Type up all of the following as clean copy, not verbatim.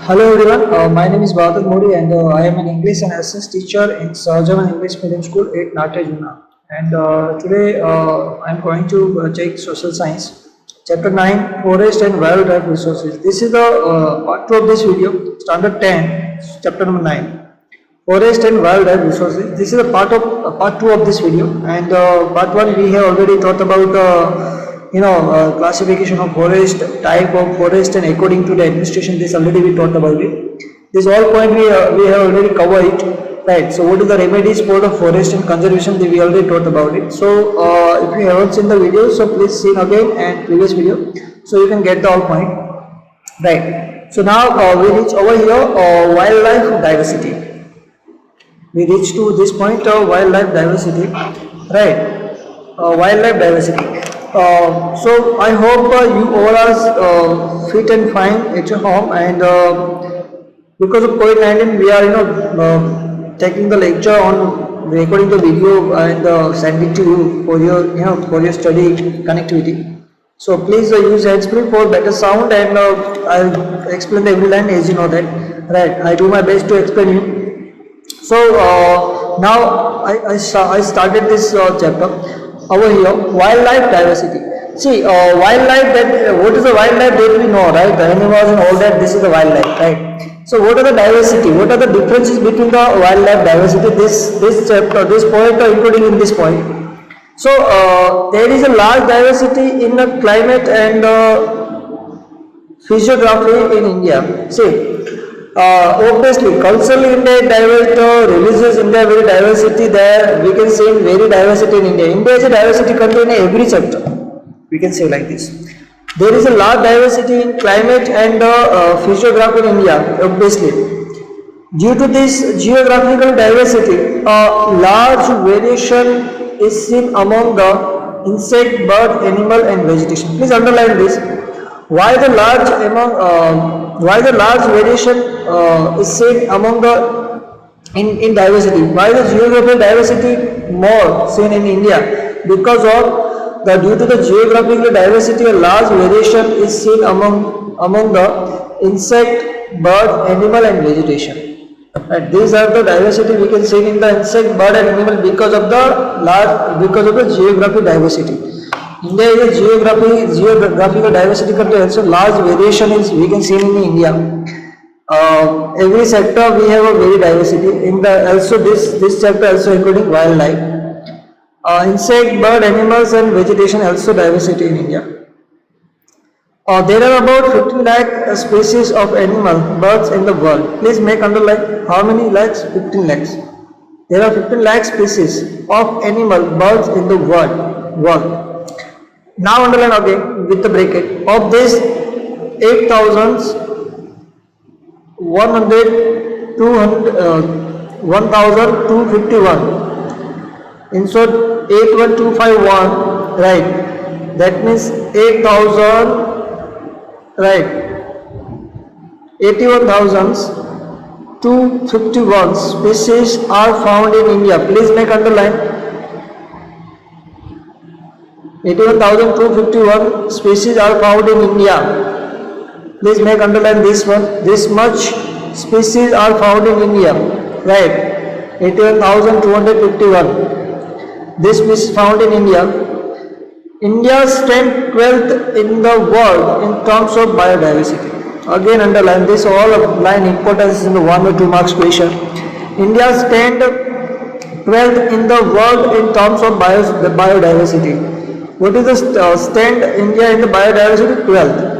Hello everyone, my name is Badal Modi and I am an English and SS teacher in German English Medium School at Natajuna. And today I am going to take Social Science, Chapter 9, Forest and Wildlife Resources. This is the part 2 of this video, Standard 10, Chapter number 9, Forest and Wildlife Resources. This is a part 2 of this video, and part 1 we have already talked about classification of forest, type of forest, and according to the administration, this already we talked about it. This all point we have already covered it, right? So what are the remedies for the forest and conservation? We already talked about it. So if you haven't seen the video, so please see again and previous video, so you can get the all point, right? So now we reach over here, wildlife diversity. We reach to this point of wildlife diversity, right? Wildlife diversity. So I hope you all are fit and fine at your home, and because of COVID-19 we are taking the lecture on recording the video and sending to you for your for your study connectivity. So please use hands-free for better sound, and I'll explain every line as you know that, right? I do my best to explain you. So now I started this chapter over here, wildlife diversity. See, wildlife, that what is the wildlife that we know, right? The animals and all that, this is the wildlife, right? So what are the diversity? What are the differences between the wildlife diversity? This chapter, this point, including in this point. So there is a large diversity in the climate and physiography in India. See, obviously, culturally India is diverse, religious India very diversity there. We can say very diversity in India. India is a diversity country in every sector. We can say like this. There is a large diversity in climate and physiography in India. Obviously, due to this geographical diversity, a large variation is seen among the insect, bird, animal, and vegetation. Please underline this. Why the large variation is seen among the in diversity? Why the geographical diversity more seen in India? Because of due to the geographical diversity, a large variation is seen among the insect, bird, animal, and vegetation. And these are the diversity we can see in the insect, bird, and animal because of the geographic diversity. India is a geographical diversity country, also large variation is we can see in India. Every sector we have a very diversity in the also this chapter also including wildlife, insect, bird, animals, and vegetation also diversity in India. There are about 15 lakh species of animal birds in the world. Please make underline how many lakhs? 15 lakhs. There are 15 lakh species of animal birds in the world. Now underline again with the bracket. Of this, 1,251. In short, 81251. Right. That means 8,000. Right. 81,251 species are found in India. Please make underline. 81,251 species are found in India. Please make underline this one. This much species are found in India. Right. 81,251. This species found in India. India stands 12th in the world in terms of biodiversity. Again underline this, all of line importance in the 1 or 2 marks question. India stands 12th in the world in terms of biodiversity. What is the stand India in the biodiversity? 12th.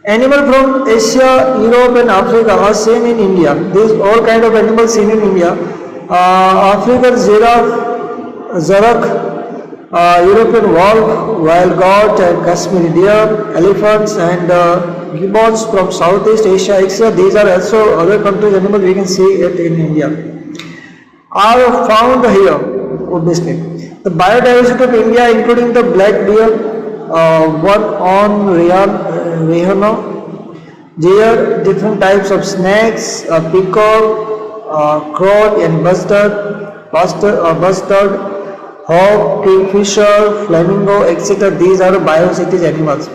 Animal from Asia, Europe, and Africa are seen in India. These all kind of animals seen in India. African giraffe, zarak, European wolf, wild goat, and Kashmiri deer, elephants, and gibbons from Southeast Asia, etc. These are also other countries' animals we can see it in India. Are found here, obviously. The biodiversity of India, including the black deer, one on Rihano, deer, different types of snakes, peacock, crow, and bustard, hawk, kingfisher, flamingo, etc. These are biocities animals.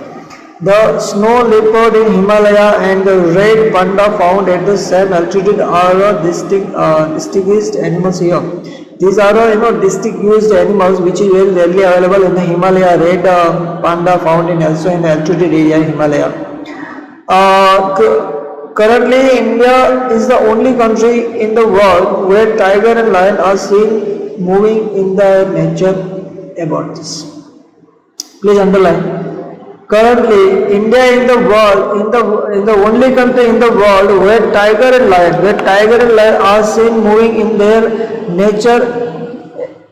The snow leopard in Himalaya and the red panda found at the same altitude are distinguished animals here. These are distinguished animals which is very rarely available in the Himalaya. Red panda found in also in altitude area in Himalaya. Currently, India is the only country in the world where tiger and lion are seen moving in the nature habitats. Please underline. Currently, India in the world, in the only country in the world where tiger and lion are seen moving in their nature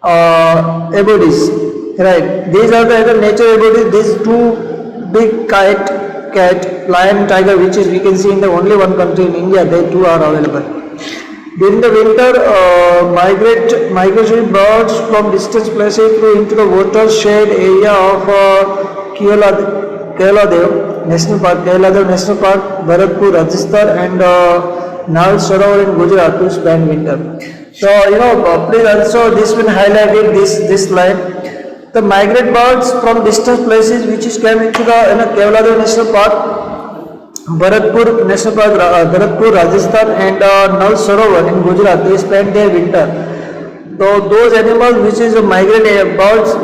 abodes. Right. These are the nature abodes. These two big cat, lion, tiger, which is we can see in the only one country in India. They two are available. During the winter, migratory birds from distant places through into the watershed area of Keladev National Park, Bharatpur, Rajasthan, and Nal Sarovar in Gujarat to spend winter. So please also this will highlight this line. The migrate birds from distant places which is came into the Keladev National Park, Bharatpur, Rajasthan, and Nal Sarovar in Gujarat, they spend their winter. So those animals which is migrate birds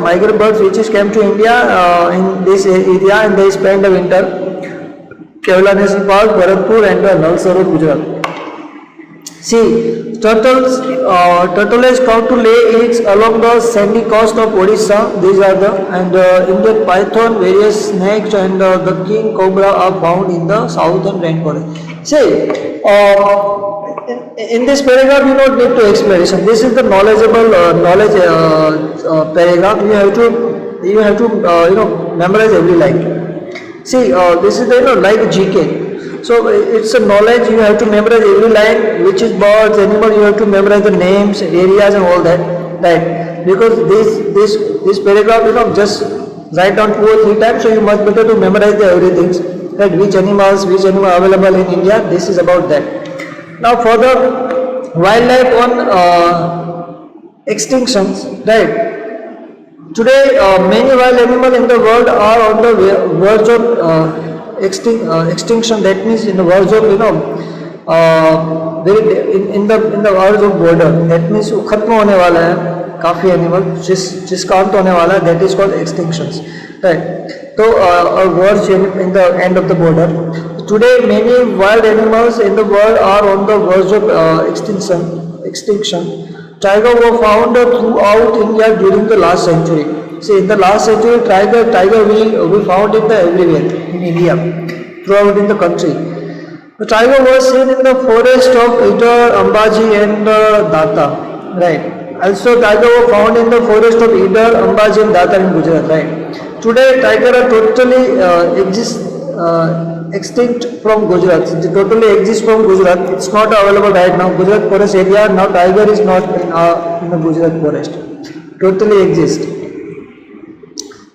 which is came to India in this area and they spend the winter. Kevlar National Park, Bharatpur, and Nal Sarovar, Gujarat. See, turtles come to lay eggs along the sandy coast of Odisha. These are Indian python, various snakes, and the king cobra are found in the southern rainforest. See, in this paragraph you don't need to explanation. This is the knowledgeable paragraph. You have to memorize every line. See, this is the like GK. So it's a knowledge, you have to memorize every line, which is birds, animal, you have to memorize the names, areas and all that, right? Because this paragraph, just write down 2 or 3 times, so you must better to memorize the everything, right? Which animal available in India, this is about that. Now for the wildlife on extinctions, right? Today many wild animals in the world are on the verge of extinction. That means in the verge of in the verge of border. That means खत्म होने वाला है काफी animal जिसका अंत होने वाला है. That is called extinctions, right? So a verge in the end of the border. Today many wild animals in the world are on the verge of extinction. Tiger were found throughout India during the last century. See, in the last century, tiger we found it everywhere in India, throughout in the country. The tiger was seen in the forest of Idar, Ambaji, and Data, right? Also, tiger were found in the forest of Idar, Ambaji, and Data in Gujarat, right? Today, tiger are totally extinct from Gujarat. They totally exist from Gujarat. It's not available right now. Gujarat forest area now tiger is not in the Gujarat forest. Totally exist.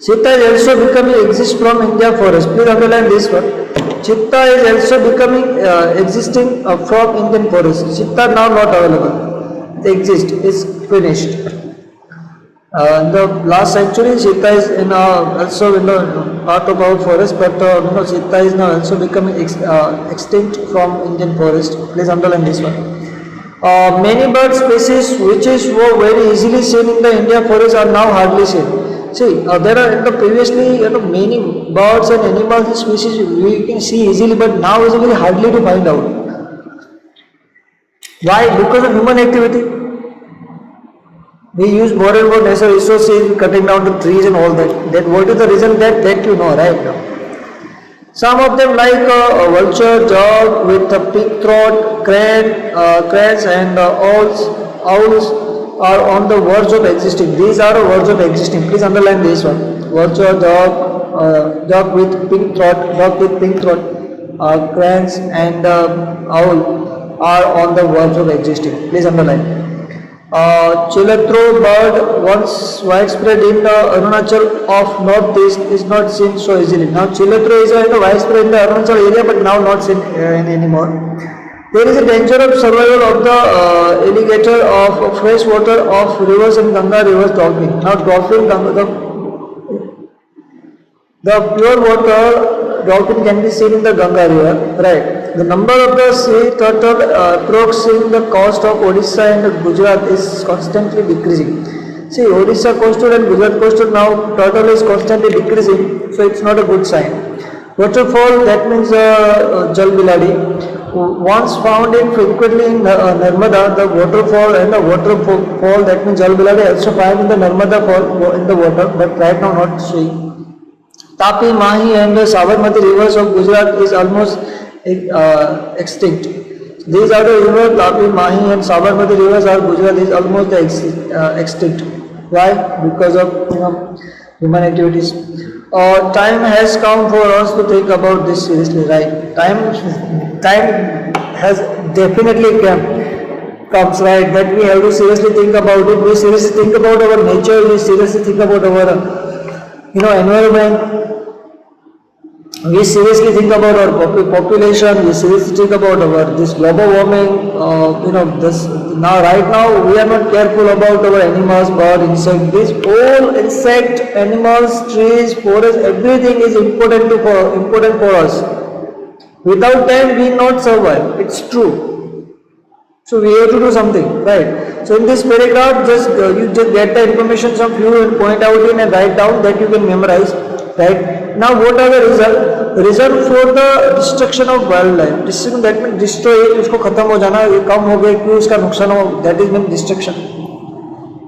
Cheetah is also becoming exist from India forest. Please underline this one. Cheetah is also becoming existing from Indian forest. Cheetah now not available. They exist. Is finished. In the last century, cheetah is also in the part of our forest, but cheetah is now also becoming extinct from Indian forest. Please underline this one. Many bird species which were very easily seen in the India forest are now hardly seen. See, there are previously many birds and animals species we can see easily, but now is very hardly to find out. Why? Because of human activity. We use more and more natural resources, cutting down the trees and all that. That what is the reason that you know right now? Some of them like a vulture, dog with a pink throat, cranes and owls are on the verge of existing. These are a verge of existing. Please underline this one. Vulture, dog with pink throat, cranes and owl are on the verge of existing. Please underline. Chilatro bird, once widespread in the Arunachal of northeast, is not seen so easily. Now Chilatro is widespread in the Arunachal area, but now not seen anymore. There is a danger of survival of the alligator of fresh water of rivers and Ganga rivers dolphin. Now dolphin, the pure water dolphin can be seen in the Ganga river, right? The number of the sea turtle approaching the coast of Odisha and Gujarat is constantly decreasing. See, Odisha coastal and Gujarat coastal now turtle is constantly decreasing, so it's not a good sign. Waterfall, that means Jal Biladi. Once found it frequently in Narmada, the waterfall and the waterfall, that means Jal Biladi, also found in the Narmada fall in the water, but right now not seeing. Tapi, Mahi and the Sabarmati rivers of Gujarat is almost extinct. These are the rivers, Tapi, Mahi and Sabarmati rivers are Gujarat is almost extinct. Why? Because of human activities. Time has come for us to think about this seriously, right? Time has definitely comes, right? That we have to seriously think about it. We seriously think about our nature. We seriously think about our environment. We seriously think about our population. We seriously think about our this global warming. This now right now we are not careful about our animals, bird, insect. These all insect, animals, trees, forest, everything is important for us. Without them, we not survive. It's true. So we have to do something, right? So in this paragraph, you just get the information from you and point out in and write down that you can memorize, right? Now what are the results? Result for the destruction of wildlife. Destruction, that means destroy it, उसको खत्म हो जाना, ये कम हो गया, क्यों उसका नुकसान हो, that is mean destruction.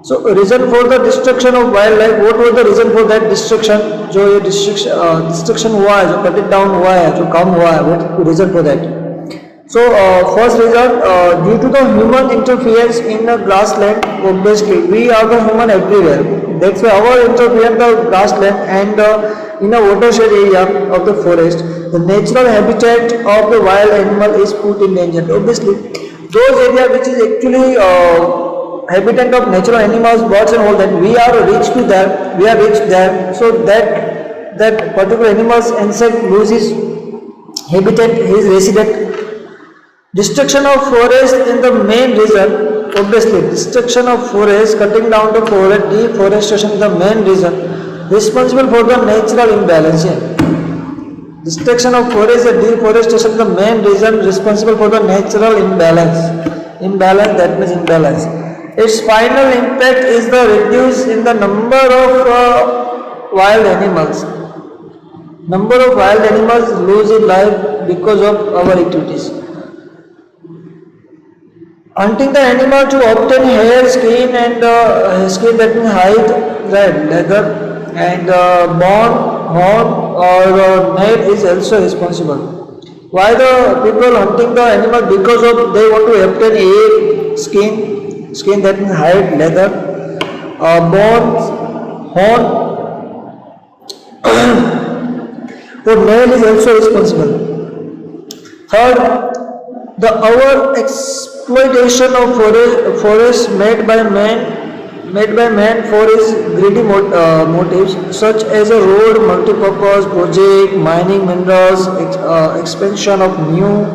So reason for the destruction of wildlife, what was the reason for that destruction? जो ये destruction हुआ है, जो cut it down हुआ है, जो कम हुआ है, what reason for that? So first reason, due to the human interference in the grassland, obviously we are the human everywhere. That's why our interference in the grassland and in a watershed area of the forest, the natural habitat of the wild animal is put in danger. Obviously, those areas which is actually habitat of natural animals, birds and all that, we are reached there, so that particular animals, insect loses habitat, his resident. Destruction of forest in the main reason, obviously destruction of forest, cutting down the forest, deforestation is the main reason responsible for the natural imbalance. Destruction of forest and deforestation is the main reason responsible for the natural imbalance. That means imbalance. Its final impact is the reduce in the number of wild animals. Number of wild animals lose in life because of our activities. Hunting the animal to obtain hair, skin and skin, that means hide, right, leather, and bone, horn or nail is also responsible. Why the people hunting the animal? Because of they want to obtain hair, skin that means hide, leather, bones, horn or nail is also responsible. Third, the over-exploitation of forest made by man for his greedy motives, such as a road, multi-purpose project, mining minerals, expansion of new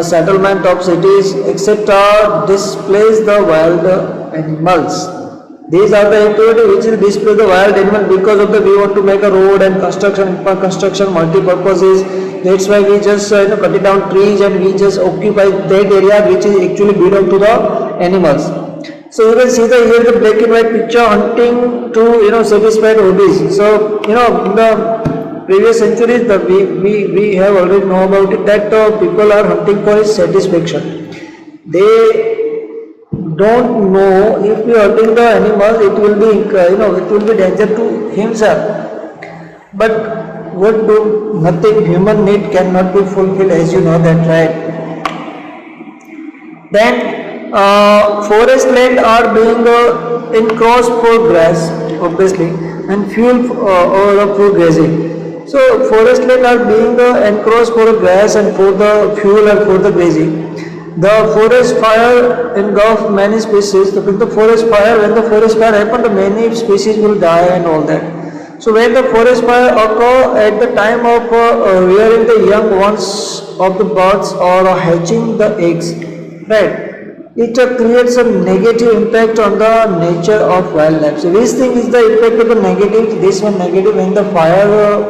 settlement of cities, etc., displace the wild animals. These are the activities which will displace the wild animal because of the we want to make a road and construction multi-purposes. That's why we just cut it down trees and we just occupy that area which is actually belong to the animals. So you can see here the black and white picture, hunting to satisfy hobbies. So in the previous centuries we have already know about it that people are hunting for his satisfaction. They don't know if we are hunting the animals, it will be danger to himself. But what do nothing human need cannot be fulfilled, as you know that, right? Then forest land are being encroached for grass, obviously, and fuel for grazing. So forest land are being encroached for grass and for the fuel and for the grazing. The forest fire engulfed many species. When the forest fire happened, many species will die and all that. So when the forest fire occur at the time of rearing the young ones of the birds or hatching the eggs, right, it creates a negative impact on the nature of wildlife. So this thing is the impact of the negative. This one negative when the fire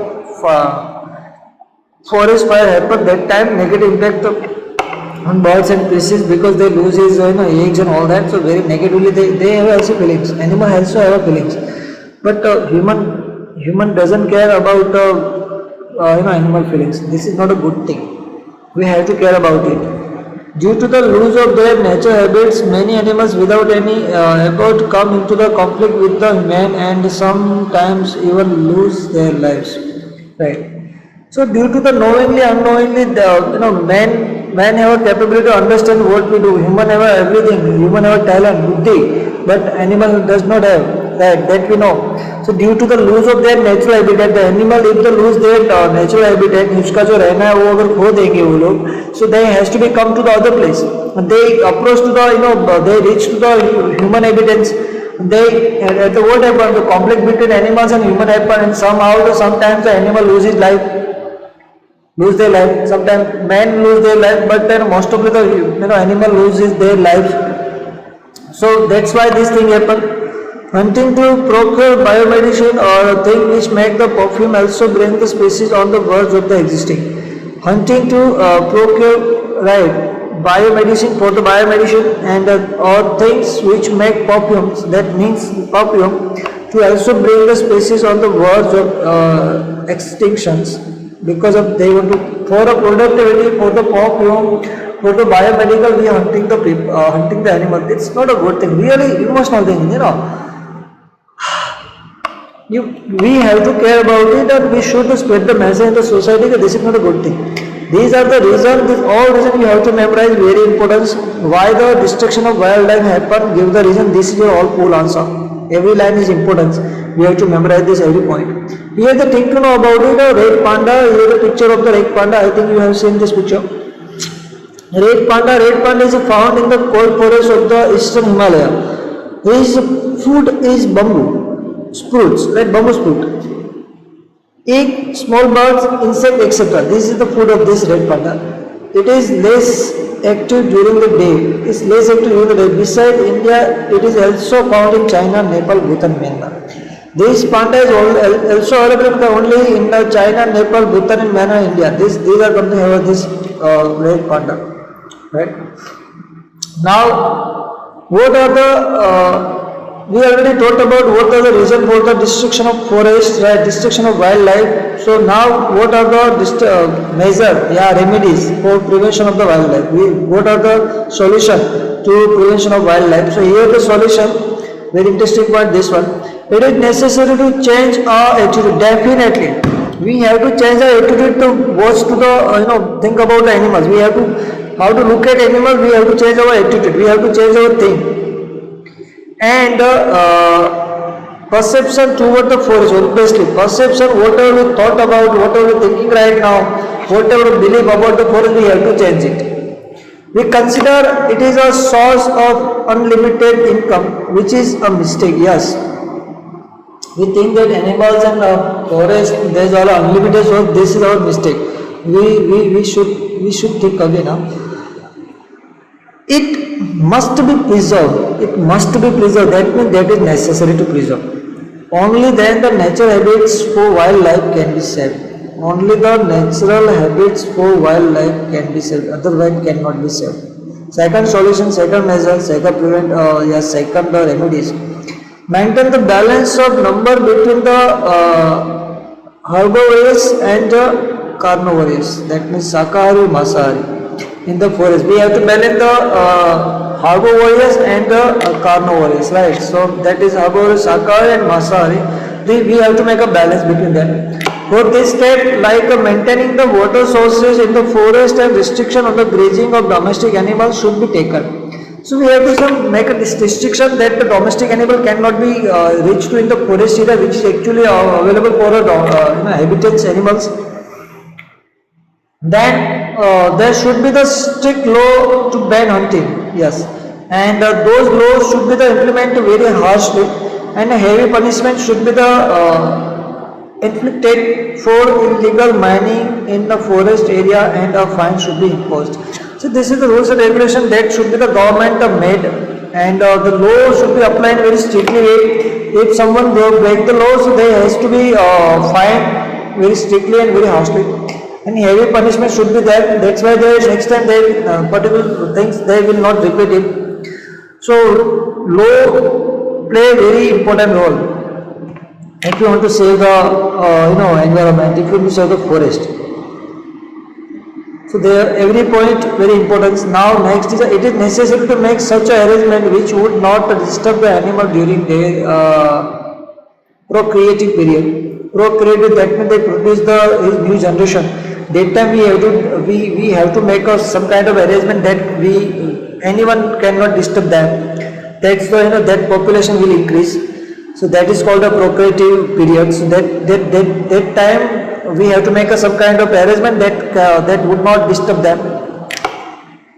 forest fire happen, that time negative impact on birds and species because they lose his eggs and all that. So very negatively they have also feelings. Animal also have feelings, but human doesn't care about animal feelings. This is not a good thing. We have to care about it. Due to the loss of their nature habits, many animals without any effort come into the conflict with the man and sometimes even lose their lives. Right. So due to the knowingly, unknowingly, men have a capability to understand what we do. Human have everything. Human have talent, buddhi, but animal does not have. Right, that we know. So due to the loss of their natural habitat, the animal if they lose their natural habitat, उसका जो रहना है वो अगर खो देंगे वो लोग, so they has to be come to the other place. They approach to the they reach to the human habitats. They what happens? The conflict between animals and human happen, and sometimes the animal loses life. Lose their life. Sometimes men lose their life, but then most of the animal loses their lives. So that's why this thing happen. Hunting to procure biomedicine or thing which make the perfume also bring the species on the verge of the existing. Hunting to procure biomedicine for the biomedicine and or things which make perfumes, that means perfume, to also bring the species on the verge of extinctions because of they want to for a productivity for the perfume for the biomedical we are hunting the people hunting the animal. It's not a good thing, really emotional thing, we have to care about it and we should spread the message in the society that this is not a good thing. These are the reasons, all reasons you have to memorize, very important. Why the destruction of wildlife happen, give the reason, this is your all full answer. Every line is important, we have to memorize this every point. Here the thing to know about it, red panda, here the picture of the red panda, I think you have seen this picture. Red panda is found in the cold forest of the eastern Himalaya. His food is bamboo. Sprouts, like bamboo sprout, egg, small birds, insect, etc. This is the food of this red panda. It is less active during the day. It's less active during the day. Besides India, it is also found in China, Nepal, Bhutan, Myanmar. This panda is also available only in China, Nepal, Bhutan, and Myanmar, India. These are going to have this red panda, right? Now, what are the we already talked about what are the reasons for the destruction of forests, right? Destruction of wildlife. So now, what are the remedies for prevention of the wildlife? What are the solution to prevention of wildlife? So here the solution, very interesting point. This one, it is necessary to change our attitude. Definitely, we have to change our attitude to watch to the think about the animals. We have to how to look at animals. We have to change our attitude. We have to change our thing. And perception toward the forest, obviously perception, whatever we thought about, whatever we thinking right now, whatever we believe about the forest, we have to change it. We consider it is a source of unlimited income, which is a mistake. Yes, we think that animals and forest there is all unlimited source. This is our mistake. We should think again. It must be preserved. It must be preserved. That means that is necessary to preserve. Only then the natural habits for wildlife can be saved. Only the natural habits for wildlife can be saved. Otherwise cannot be saved. Second solution, second measure, second remedies. Maintain the balance of number between the herbivorous and carnivorous. That means Shakahari, Masahari. In the forest, we have to balance the herbivorous and the carnivorous, right? So that is herbivorous, Shakahari and Masahari. We have to make a balance between them. For this step, like maintaining the water sources in the forest and restriction on the grazing of domestic animals should be taken. So we have to make a restriction that the domestic animal cannot be reached to in the forest area, which is actually available for habitats animals. Then there should be the strict law to ban hunting, yes, and those laws should be implemented very harshly, and a heavy punishment should be inflicted for illegal mining in the forest area, and a fine should be imposed. So this is the rules and regulation that should be the government made, and the law should be applied very strictly. If someone break the law, so they has to be fined very strictly and very harshly. and heavy punishment should be there. That's why they next time they particular things they will not repeat it. So law play a very important role if you want to save the environment, if you want to save the forest. So there every point very important. Now next is it is necessary to make such a arrangement which would not disturb the animal during their procreative period. Procreative, that means they produce the his new generation. That time we have to make some kind of arrangement that anyone cannot disturb them. That's why that population will increase. So that is called a procreative period. So that time we have to make some kind of arrangement that would not disturb them.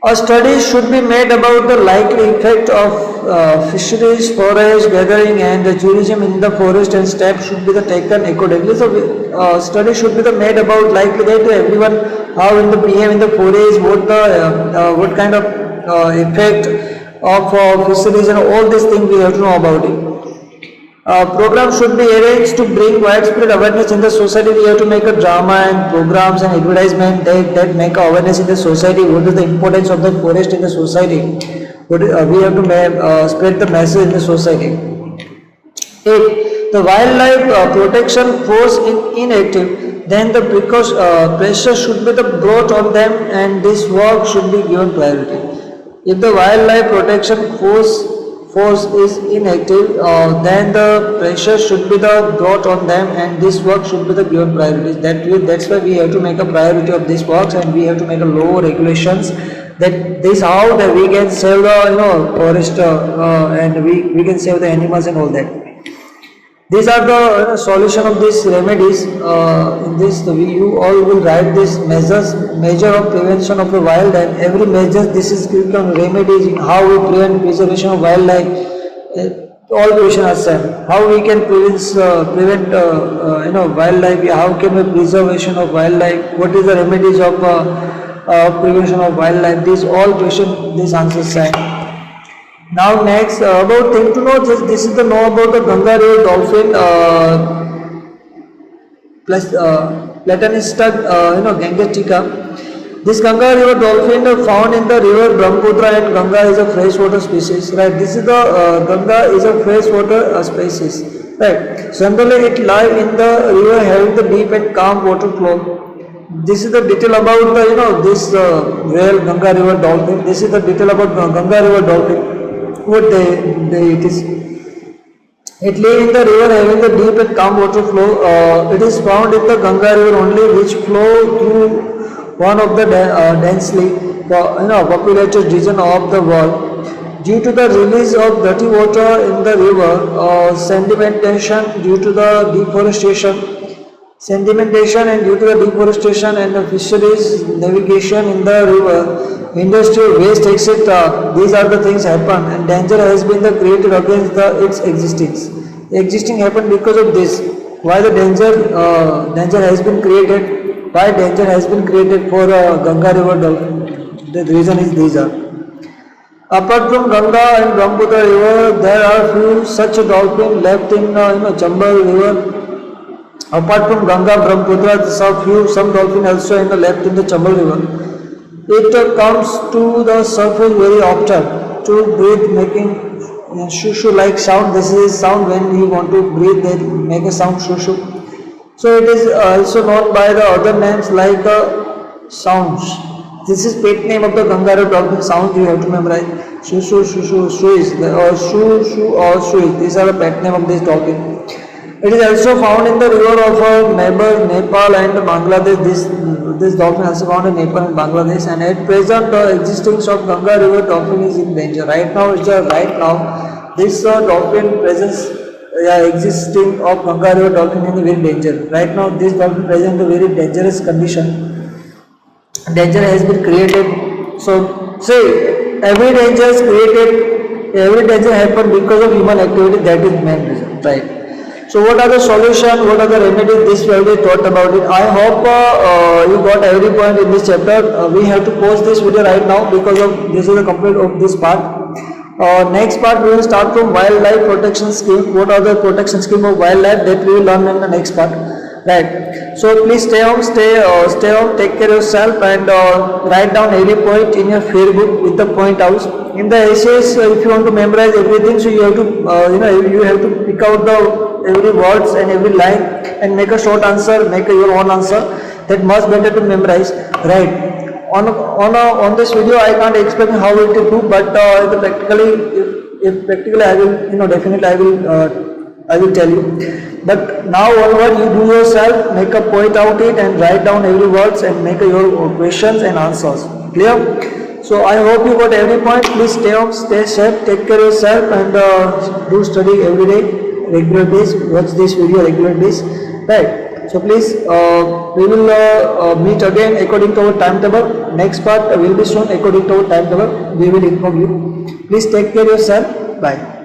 A study should be made about the likely effect of fisheries, forest gathering and the tourism in the forest, and steps should be taken accordingly. So study should be made about likely that everyone how in the PM in the forest what kind of effect of fisheries and all these things we have to know about it. Programs should be arranged to bring widespread awareness in the society. We have to make a drama and programs and advertisement that make awareness in the society. What is the importance of the forest in the society? We have to spread the message in the society. 8. The wildlife protection force inactive, then the pressure should be brought on them and this work should be given priority. If the wildlife protection force is inactive, then the pressure should be brought on them and this work should be given priorities. That's why we have to make a priority of this works and we have to make a law regulations that this how that we can save the forest and we can save the animals and all that. These are the solution of these remedies. In this, you all will write this measure of prevention of the wild, and every measure this is given remedies in how we prevent preservation of wildlife. All questions are same. How we can prevent wildlife? How can we preservation of wildlife? What is the remedies of prevention of wildlife? These all questions, this answer same. Now next about thing to know, this is the know about the Ganga River dolphin plus Platanista gangetica. This Ganga River dolphin found in the river Brahmaputra, and Ganga is a freshwater species, right? This is the Ganga is a freshwater species, right? Generally it lies in the river having the deep and calm water flow. This is the detail about the this real Ganga River dolphin. This is the detail about Ganga River dolphin. What it is. It lives in the river having the deep and calm water flow. It is found in the Ganga River only, which flow through one of the densely populated region of the world. Due to the release of dirty water in the river, sedimentation due to the deforestation and due to the deforestation and the fisheries navigation in the river, industrial waste, etc. These are the things happen, and danger has been created against its existence. Existing happened because of this. Why the danger has been created? Why danger has been created for Ganga River dolphin? The reason is these are. Apart from Ganga and Brahmaputra river, there are few such dolphins left in Chambal river. Apart from Ganga, Brahmaputra, some dolphin also left in the Chambal river. It comes to the surface very often to breathe, making shoo-shoo like sound. This is sound when you want to breathe, they make a sound shoo-shoo. So it is also known by the other names like sounds. This is pet name of the Ganga River dolphin. Sound you have to memorize. Shoo-shoo, shoo-shoo, shoo-is, or shoo-shoo or shoo-is. These are the pet name of this dolphin. It is also found in the river of our neighbor Nepal and Bangladesh. This dolphin also found in Nepal and Bangladesh, and at present the existence of Ganga River dolphin is in danger. Right now, this dolphin presence existing of Ganga River dolphin is in very danger. Right now, this dolphin present in a very dangerous condition. Danger has been created. So, say every danger is created. Every danger happened because of human activity. That is main reason, right? So what are the solutions, what are the remedies, this we already thought about it. I hope you got every point in this chapter. We have to post this video right now because of this is the complete of this part. Next part we will start from wildlife protection scheme. What are the protection scheme of wildlife, that we will learn in the next part. Right. So please stay home, take care of yourself, and write down every point in your fair book with the point outs. In the essays, if you want to memorize everything, so you have to, you have to pick out the every words and every line and make a short answer, make your own answer. That much better to memorize. Right. On this video, I can't explain how it will do, but if practically, I will, definitely I will tell you. But now onward, you do yourself, make a point out it and write down every words and make your questions and answers. Clear? So I hope you got every point. Please stay home, stay safe, take care of yourself, and do study every day, regular days. Watch this video regular days. Right. So please, we will meet again according to our timetable. Next part will be soon according to our timetable. We will inform you. Please take care of yourself. Bye.